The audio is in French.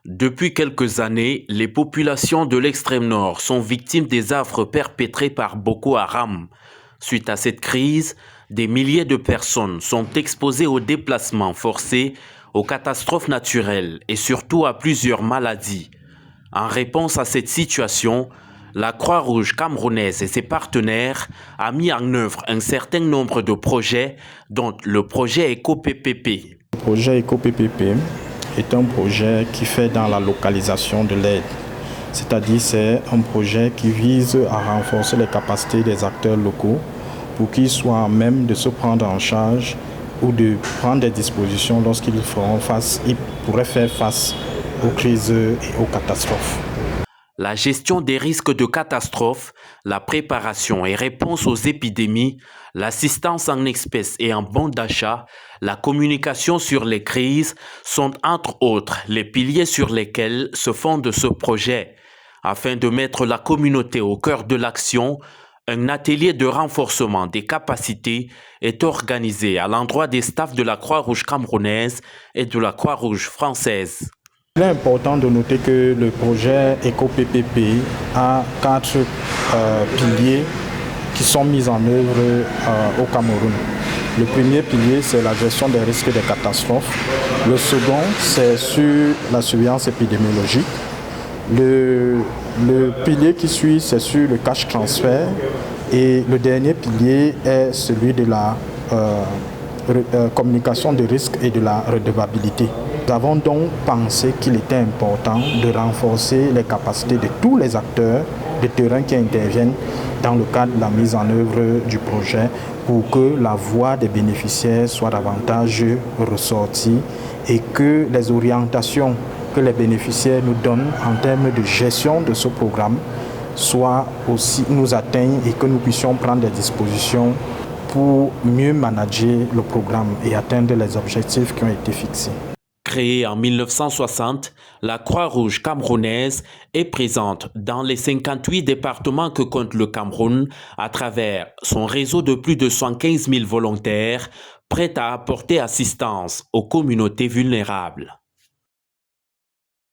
Depuis quelques années, les populations de l'extrême nord sont victimes des affres perpétrées par Boko Haram. Suite à cette crise, des milliers de personnes sont exposées aux déplacements forcés, aux catastrophes naturelles et surtout à plusieurs maladies. En réponse à cette situation, la Croix-Rouge camerounaise et ses partenaires ont mis en œuvre un certain nombre de projets, dont le projet EcoPPP. Le projet EcoPPP est un projet qui fait dans la localisation de l'aide. C'est-à-dire c'est un projet qui vise à renforcer les capacités des acteurs locaux pour qu'ils soient à même de se prendre en charge ou de prendre des dispositions lorsqu'ils pourraient faire face aux crises et aux catastrophes. La gestion des risques de catastrophes, la préparation et réponse aux épidémies, l'assistance en espèces et en bons d'achat, la communication sur les crises sont entre autres les piliers sur lesquels se fonde ce projet. Afin de mettre la communauté au cœur de l'action, un atelier de renforcement des capacités est organisé à l'endroit des staffs de la Croix-Rouge camerounaise et de la Croix-Rouge française. Il est important de noter que le projet EcoPPP a 4 piliers qui sont mis en œuvre au Cameroun. Le premier pilier, c'est la gestion des risques des catastrophes. Le second, c'est sur la surveillance épidémiologique. Le pilier qui suit, c'est sur le cash transfert. Et le dernier pilier est celui de la communication de risques et de la redevabilité. Nous avons donc pensé qu'il était important de renforcer les capacités de tous les acteurs de terrain qui interviennent dans le cadre de la mise en œuvre du projet pour que la voix des bénéficiaires soit davantage ressortie et que les orientations que les bénéficiaires nous donnent en termes de gestion de ce programme nous atteignent et que nous puissions prendre des dispositions pour mieux manager le programme et atteindre les objectifs qui ont été fixés. Créée en 1960, la Croix-Rouge camerounaise est présente dans les 58 départements que compte le Cameroun à travers son réseau de plus de 115 000 volontaires prêts à apporter assistance aux communautés vulnérables.